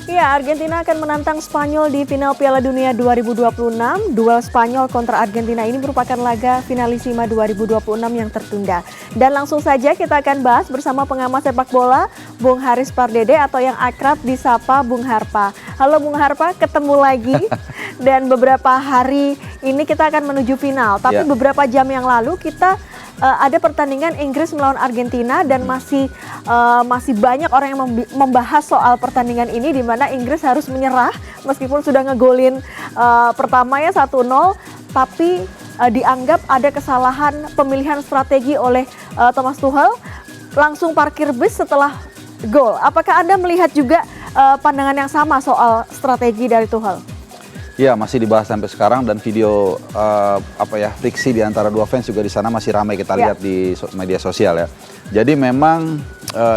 Ya, Argentina akan menantang Spanyol di final Piala Dunia 2026. Duel Spanyol kontra Argentina ini merupakan laga finalisima 2026 yang tertunda. Dan langsung saja kita akan bahas bersama pengamat sepak bola, Bung Haris Pardede atau yang akrab disapa Bung Harpa. Halo Bung Harpa, ketemu lagi. Dan beberapa hari ini kita akan menuju final. Tapi beberapa jam yang lalu kita ada pertandingan Inggris melawan Argentina dan masih banyak orang yang membahas soal pertandingan ini di mana Inggris harus menyerah meskipun sudah ngegolin pertama ya 1-0, tapi dianggap ada kesalahan pemilihan strategi oleh Thomas Tuchel, langsung parkir bis setelah gol. Apakah Anda melihat juga pandangan yang sama soal strategi dari Tuchel? Ya, masih dibahas sampai sekarang dan video friksi di antara dua fans juga di sana masih ramai kita lihat di media sosial ya. Jadi memang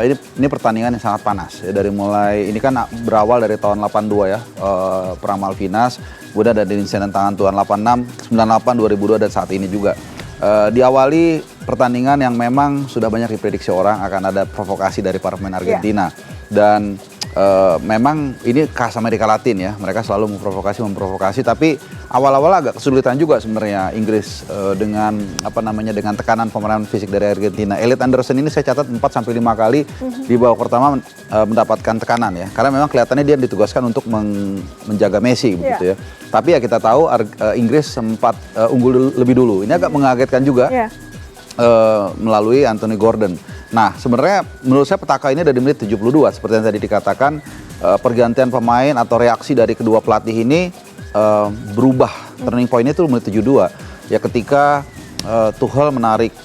ini pertandingan yang sangat panas ya, dari mulai ini kan berawal dari tahun 82 ya, perang Malvinas, kemudian ada insiden tangan Tuhan 86, 98, 2002 dan saat ini juga. Diawali pertandingan yang memang sudah banyak diprediksi orang akan ada provokasi dari para pemain Argentina dan memang ini khas Amerika Latin ya, mereka selalu memprovokasi, tapi awal-awal agak kesulitan juga sebenarnya Inggris dengan dengan tekanan pemeranan fisik dari Argentina. Elliot Anderson ini saya catat 4-5 kali di babak pertama mendapatkan tekanan ya, karena memang kelihatannya dia ditugaskan untuk menjaga Messi begitu ya. Tapi ya kita tahu Inggris sempat unggul lebih dulu. Ini agak mengagetkan juga melalui Anthony Gordon. Nah, sebenarnya menurut saya petaka ini dari menit 72 seperti yang tadi dikatakan, pergantian pemain atau reaksi dari kedua pelatih ini berubah. Turning point itu menit 72 ya, ketika Tuchel menarik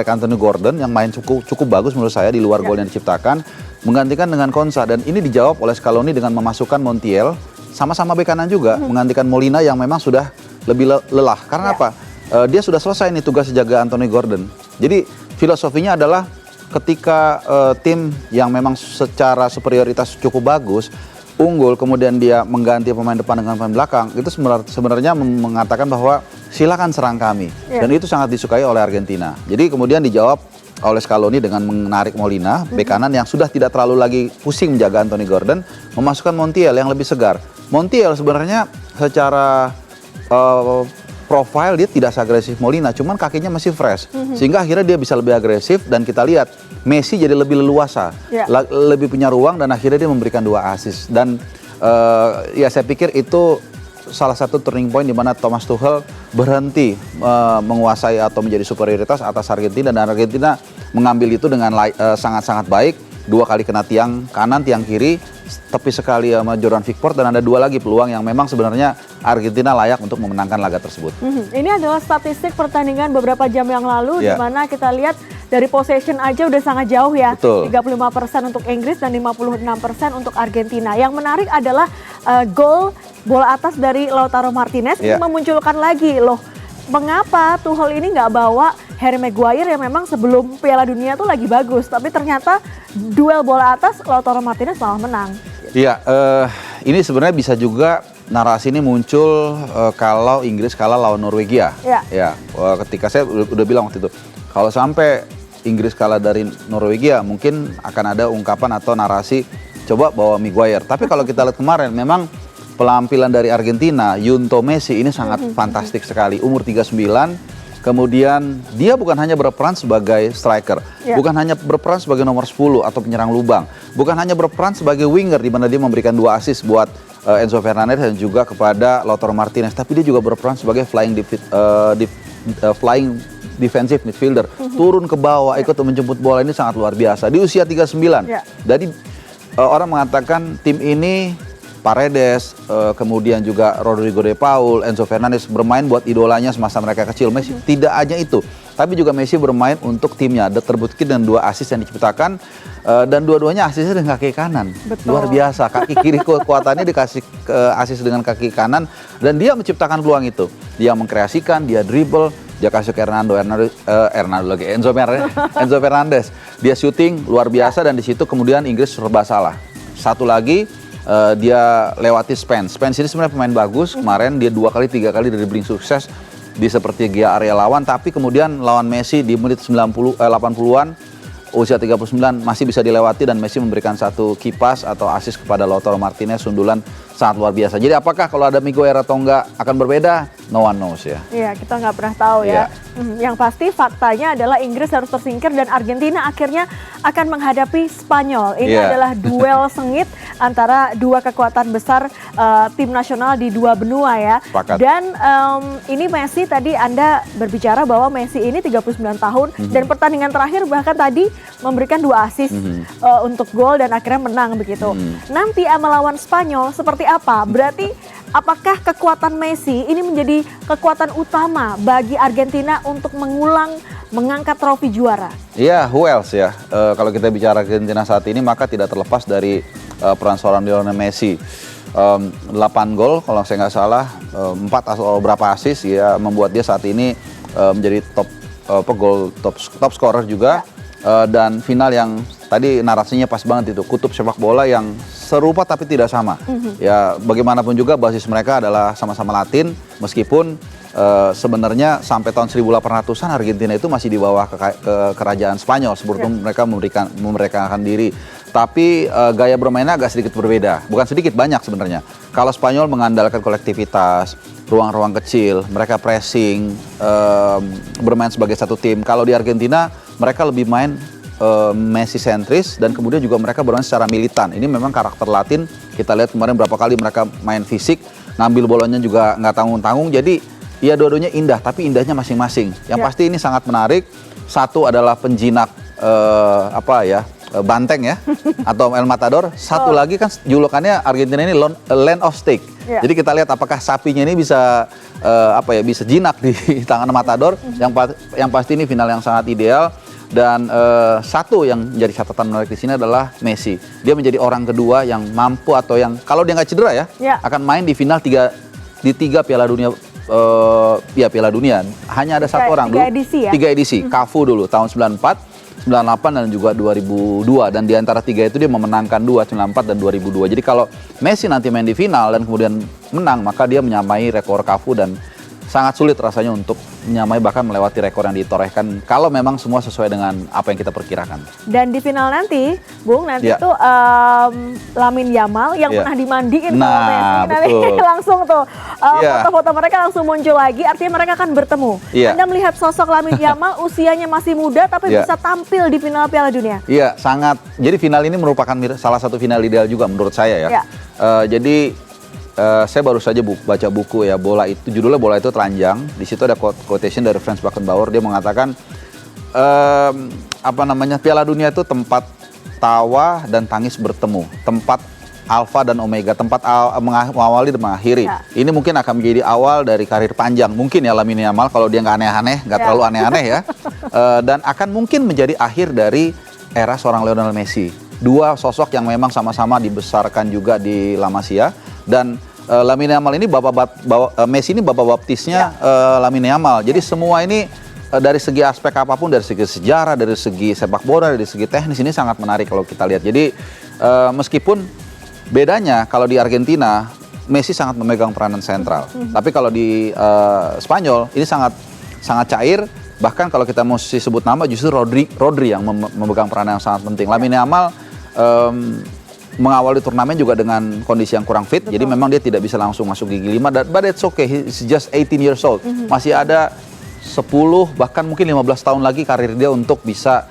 Anthony Gordon yang main cukup bagus menurut saya di luar gol yang diciptakan, menggantikan dengan Konsa, dan ini dijawab oleh Scaloni dengan memasukkan Montiel sama-sama bek kanan juga, menggantikan Molina yang memang sudah lebih lelah. Karena apa? Dia sudah selesai nih tugas jaga Anthony Gordon. Jadi filosofinya adalah ketika tim yang memang secara superioritas cukup bagus, unggul, kemudian dia mengganti pemain depan dengan pemain belakang, itu sebenarnya mengatakan bahwa silakan serang kami. Dan itu sangat disukai oleh Argentina. Jadi kemudian dijawab oleh Scaloni dengan menarik Molina, bek kanan yang sudah tidak terlalu lagi pusing menjaga Anthony Gordon, memasukkan Montiel yang lebih segar. Montiel sebenarnya secara profile dia tidak seagresif Molina, cuman kakinya masih fresh, sehingga akhirnya dia bisa lebih agresif dan kita lihat Messi jadi lebih leluasa, lebih punya ruang dan akhirnya dia memberikan 2 assist. Dan ya saya pikir itu salah satu turning point di mana Thomas Tuchel berhenti menguasai atau menjadi superioritas atas Argentina, dan Argentina mengambil itu dengan sangat-sangat baik. 2 kali kena tiang kanan, tiang kiri, tepi sekali sama Jordan Pickford, dan ada 2 lagi peluang yang memang sebenarnya Argentina layak untuk memenangkan laga tersebut. Ini adalah statistik pertandingan beberapa jam yang lalu, di mana kita lihat dari possession aja udah sangat jauh ya. Betul. 35% untuk Inggris dan 56% untuk Argentina. Yang menarik adalah gol bola atas dari Lautaro Martinez ini memunculkan lagi loh, mengapa Tuchel ini nggak bawa Harry Maguire yang memang sebelum Piala Dunia tuh lagi bagus, tapi ternyata duel bola atas Lautaro Martinez malah menang. Iya, ini sebenarnya bisa juga narasi ini muncul kalau Inggris kalah lawan Norwegia. Ya, ketika saya udah bilang waktu itu, kalau sampai Inggris kalah dari Norwegia, mungkin akan ada ungkapan atau narasi coba bawa Maguire. Tapi kalau kita lihat kemarin, memang penampilan dari Argentina, Junto Messi ini sangat fantastik sekali. Umur 39. Kemudian dia bukan hanya berperan sebagai striker, bukan hanya berperan sebagai nomor 10 atau penyerang lubang, bukan hanya berperan sebagai winger di mana dia memberikan 2 assist buat Enzo Fernandez dan juga kepada Lautaro Martinez, tapi dia juga berperan sebagai flying defensive midfielder, turun ke bawah ikut menjemput bola, ini sangat luar biasa di usia 39. Jadi orang mengatakan tim ini Paredes, kemudian juga Rodrigo de Paul, Enzo Fernandez bermain buat idolanya semasa mereka kecil. Messi tidak hanya itu, tapi juga Messi bermain untuk timnya. Terbukti dengan 2 assist yang diciptakan, dan dua-duanya assistnya dengan kaki kanan. Luar biasa, kaki kiri kekuatannya dikasih assist dengan kaki kanan, dan dia menciptakan peluang itu. Dia mengkreasikan, dia dribble, dia kasih ke Enzo Fernandez. Dia syuting luar biasa, dan di situ kemudian Inggris serba salah. Satu lagi, dia lewati Spence. Spence ini sebenarnya pemain bagus. Kemarin dia 2-3 kali dribbling sukses di sepertiga area lawan, tapi kemudian lawan Messi di menit 80-an usia 39 masih bisa dilewati dan Messi memberikan satu kipas atau assist kepada Lautaro Martinez, sundulan sangat luar biasa. Jadi apakah kalau ada Miguel atau enggak akan berbeda? No one knows ya. Iya, kita nggak pernah tahu ya. Yang pasti faktanya adalah Inggris harus tersingkir dan Argentina akhirnya akan menghadapi Spanyol. Ini adalah duel sengit antara dua kekuatan besar tim nasional di dua benua ya. Sepakat. Dan ini Messi, tadi Anda berbicara bahwa Messi ini 39 tahun dan pertandingan terakhir bahkan tadi memberikan 2 assist untuk gol dan akhirnya menang begitu. Nanti melawan Spanyol seperti apa? Berarti apakah kekuatan Messi ini menjadi kekuatan utama bagi Argentina untuk mengangkat trofi juara? Iya, who else ya? Kalau kita bicara Argentina saat ini maka tidak terlepas dari peran seorang Lionel Messi. 8 gol kalau saya nggak salah, 4 atau berapa assist ya, membuat dia saat ini menjadi top scorer juga. Dan final yang tadi narasinya pas banget itu, kutub sepak bola yang serupa tapi tidak sama. Ya bagaimanapun juga basis mereka adalah sama-sama Latin, meskipun sebenarnya sampai tahun 1800-an Argentina itu masih di bawah kerajaan Spanyol sebelum mereka memerdekakan diri. Tapi gaya bermainnya agak sedikit berbeda, bukan sedikit, banyak sebenarnya. Kalau Spanyol mengandalkan kolektivitas, ruang-ruang kecil, mereka pressing, bermain sebagai satu tim. Kalau di Argentina mereka lebih main Messi sentris dan kemudian juga mereka bermain secara militan. Ini memang karakter Latin. Kita lihat kemarin berapa kali mereka main fisik, ngambil bolanya juga nggak tanggung-tanggung. Jadi ya dua-duanya indah, tapi indahnya masing-masing. Yang pasti ini sangat menarik. Satu adalah penjinak banteng ya, atau El Matador. Satu lagi kan julukannya Argentina ini Land of Steak. Jadi kita lihat apakah sapinya ini bisa bisa jinak di tangan Matador. Yang pasti ini final yang sangat ideal. Dan satu yang menjadi catatan menarik di sini adalah Messi. Dia menjadi orang kedua yang mampu atau yang kalau dia nggak cedera akan main di final tiga Piala Dunia. Piala Dunia hanya ada satu orang dulu. Tiga edisi. Cafu dulu tahun 94, 98 dan juga 2002. Dan di antara tiga itu dia memenangkan 94 dan 2002. Jadi kalau Messi nanti main di final dan kemudian menang, maka dia menyamai rekor Cafu dan sangat sulit rasanya untuk menyamai bahkan melewati rekor yang ditorehkan kalau memang semua sesuai dengan apa yang kita perkirakan. Dan di final nanti, Bung, tuh Lamine Yamal yang pernah dimandiin sama Messi, nanti langsung tuh foto-foto mereka langsung muncul lagi, artinya mereka akan bertemu. Anda melihat sosok Lamine Yamal usianya masih muda tapi bisa tampil di final Piala Dunia. Iya, sangat. Jadi final ini merupakan salah satu final ideal juga menurut saya ya. Jadi saya baru saja baca buku ya, bola itu judulnya Bola Itu Telanjang. Di situ ada quotation dari Franz Beckenbauer. Dia mengatakan Piala Dunia itu tempat tawa dan tangis bertemu, tempat alfa dan omega, tempat mengawali dan mengakhiri. Ini mungkin akan menjadi awal dari karir panjang mungkin ya Lamine Yamal kalau dia nggak aneh-aneh, nggak terlalu aneh-aneh ya. Dan akan mungkin menjadi akhir dari era seorang Lionel Messi. Dua sosok yang memang sama-sama dibesarkan juga di La Masia. Dan Lamine Yamal ini Messi ini bapak baptisnya Lamine Yamal. Jadi semua ini dari segi aspek apapun, dari segi sejarah, dari segi sepak bola, dari segi teknis ini sangat menarik kalau kita lihat. Jadi meskipun bedanya kalau di Argentina Messi sangat memegang peranan sentral, tapi kalau di Spanyol ini sangat cair. Bahkan kalau kita mesti sebut nama justru Rodri yang memegang peranan yang sangat penting. Lamine Yamal mengawali turnamen juga dengan kondisi yang kurang fit. Jadi memang dia tidak bisa langsung masuk gigi 5. But it's okay, he's just 18 years old. Masih ada 10 bahkan mungkin 15 tahun lagi karir dia untuk bisa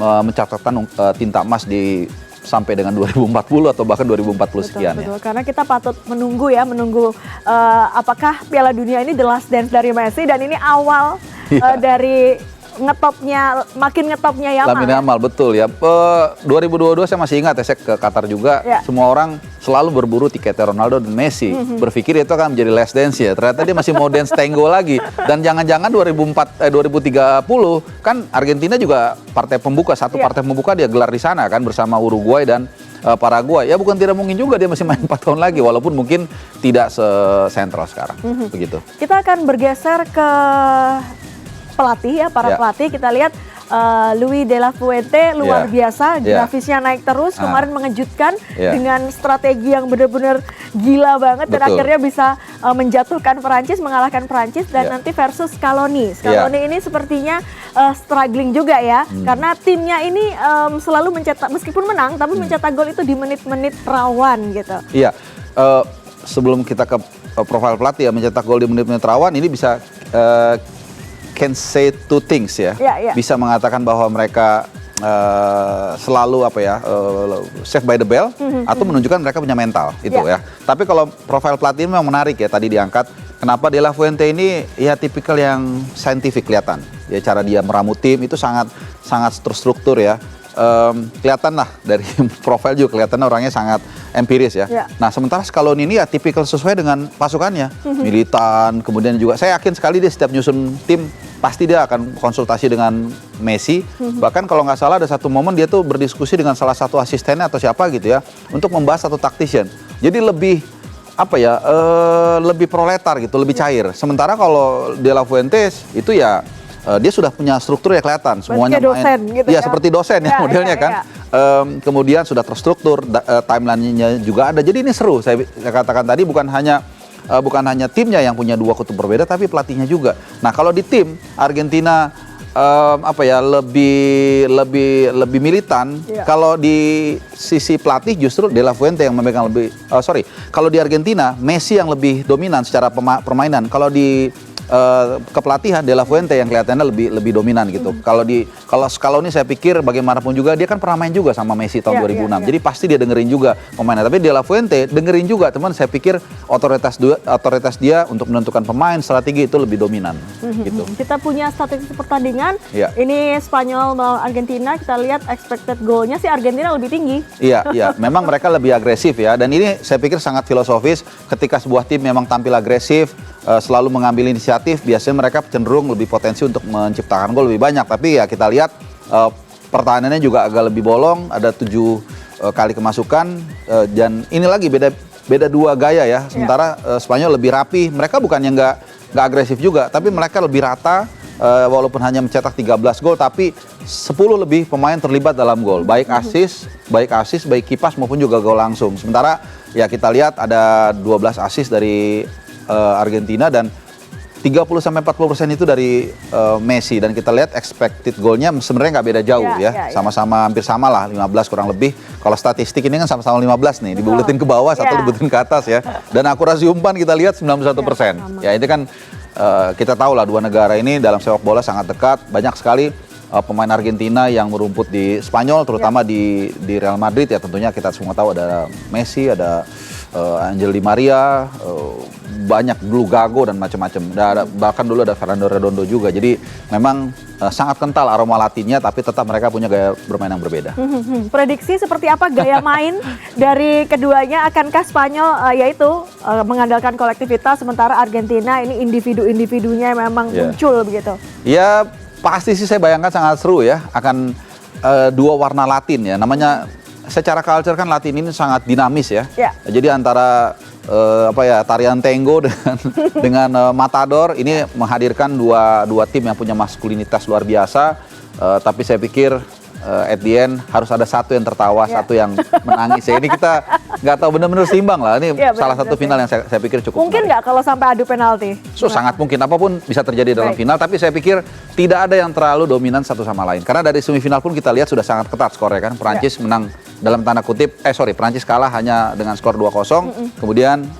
mencatatkan tinta emas sampai dengan 2040 atau bahkan 2040 sekian. Betul. Karena kita patut menunggu apakah Piala Dunia ini the last dance dari Messi, dan ini awal dari makin ngetopnya Yamal. Lamine Yamal, betul ya. 2022 saya masih ingat saya ke Qatar juga. Semua orang selalu berburu tiketnya Ronaldo dan Messi. Berpikir itu akan menjadi last dance ya. Ternyata dia masih mau dance tango lagi. Dan jangan-jangan 2030 kan Argentina juga partai pembuka, partai pembuka dia gelar di sana kan bersama Uruguay dan Paraguay. Ya bukan tidak mungkin juga dia masih main 4 tahun lagi walaupun mungkin tidak sesentral sekarang. Begitu. Kita akan bergeser ke pelatih para pelatih. Kita lihat Luis de la Fuente luar biasa, grafisnya naik terus, kemarin mengejutkan dengan strategi yang benar-benar gila banget dan Betul. akhirnya bisa menjatuhkan Perancis, mengalahkan Perancis dan nanti versus Scaloni. Scaloni ini sepertinya struggling juga ya, karena timnya ini selalu mencetak, meskipun menang, tapi mencetak gol itu di menit-menit rawan gitu. Iya, sebelum kita ke profil pelatih ya, mencetak gol di menit-menit rawan ini bisa can say two things ya. Bisa mengatakan bahwa mereka selalu save by the bell atau menunjukkan mereka punya mental itu ya. Tapi kalau profil pelatih memang menarik ya, tadi diangkat. Kenapa De La Fuente ini ya tipikal yang scientific kelihatan. Ya cara dia meramu tim itu sangat terstruktur ya. Kelihatan lah dari profil juga kelihatan orangnya sangat empiris ya. Nah sementara Scaloni ini ya tipikal sesuai dengan pasukannya, militan, kemudian juga saya yakin sekali dia setiap nyusun tim pasti dia akan konsultasi dengan Messi. Bahkan kalau nggak salah ada satu momen dia tuh berdiskusi dengan salah satu asistennya atau siapa gitu ya untuk membahas satu tactician. Jadi lebih lebih proletar gitu, lebih cair. Sementara kalau De La Fuentes itu ya dia sudah punya struktur ya kelihatan semuanya dosen main, gitu ya seperti dosen ya modelnya kan. Kemudian sudah terstruktur, timelinenya juga ada. Jadi ini seru. Saya katakan tadi bukan hanya timnya yang punya dua kutub berbeda, tapi pelatihnya juga. Nah kalau di tim Argentina lebih militan. Kalau di sisi pelatih justru De La Fuente yang memegang lebih. Kalau di Argentina Messi yang lebih dominan secara permainan. Kalau di kepelatihan De La Fuente yang kelihatannya lebih dominan gitu. Kalau Scaloni saya pikir bagaimanapun juga dia kan pernah main juga sama Messi tahun 2006. Jadi pasti dia dengerin juga pemainnya. Tapi De La Fuente dengerin juga, teman. Saya pikir otoritas dia untuk menentukan pemain, strategi itu lebih dominan gitu. Kita punya statistik pertandingan. Ini Spanyol melawan Argentina, kita lihat expected goalnya sih Argentina lebih tinggi. Iya, memang mereka lebih agresif ya. Dan ini saya pikir sangat filosofis. Ketika sebuah tim memang tampil agresif, selalu mengambil inisiatif, biasanya mereka cenderung lebih potensi untuk menciptakan gol lebih banyak. Tapi ya kita lihat pertahanannya juga agak lebih bolong, ada 7 kali kemasukan, dan ini lagi beda dua gaya ya. Sementara Spanyol lebih rapi, mereka bukannya nggak agresif juga, tapi mereka lebih rata, walaupun hanya mencetak 13 gol, tapi 10 lebih pemain terlibat dalam gol, baik asis, baik kipas maupun juga gol langsung. Sementara ya kita lihat ada 12 asis dari Argentina dan 30-40% itu dari Messi, dan kita lihat expected goalnya sebenarnya nggak beda jauh ya. Sama-sama hampir sama lah, 15 kurang lebih. Kalau statistik ini kan sama-sama 15 nih, dibuletin ke bawah, satu dibuletin ke atas ya. Dan akurasi umpan kita lihat 91%. Ya itu kan kita tahu lah dua negara ini dalam sepak bola sangat dekat, banyak sekali pemain Argentina yang merumput di Spanyol, terutama di Real Madrid ya. Tentunya kita semua tahu ada Messi, ada Angel Di Maria, banyak dulu Gago dan macam-macam. Bahkan dulu ada Fernando Redondo juga. Jadi memang sangat kental aroma Latinnya, tapi tetap mereka punya gaya bermain yang berbeda. Prediksi seperti apa gaya main dari keduanya? Akankah Spanyol yaitu mengandalkan kolektivitas, sementara Argentina ini individu-individunya memang muncul begitu? Ya pasti sih saya bayangkan sangat seru ya. Akan dua warna Latin ya. Namanya secara culture kan Latin ini sangat dinamis ya. Jadi antara tarian tango dengan matador ini menghadirkan dua tim yang punya maskulinitas luar biasa. Tapi saya pikir at the end harus ada satu yang tertawa, satu yang menangis. Ya, ini kita nggak tahu, benar-benar seimbang lah. Ini salah satu final yang saya pikir cukup mungkin nggak kalau sampai adu penalti? Sangat mungkin, apapun bisa terjadi dalam final. Tapi saya pikir tidak ada yang terlalu dominan satu sama lain. Karena dari semifinal pun kita lihat sudah sangat ketat skornya kan. Perancis menang dalam tanda kutip, Perancis kalah hanya dengan skor 2-0. Kemudian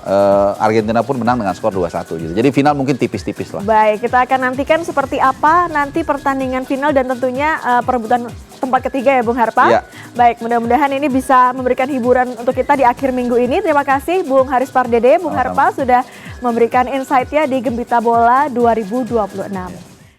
Argentina pun menang dengan skor 2-1 gitu. Jadi final mungkin tipis-tipis lah. Baik, kita akan nantikan seperti apa nanti pertandingan final dan tentunya perebutan tempat ketiga ya Bung Harpa. Baik, mudah-mudahan ini bisa memberikan hiburan untuk kita di akhir minggu ini. Terima kasih Bung Haris Pardede, Bung Harpa sudah memberikan insight-nya di Gembita Bola 2026.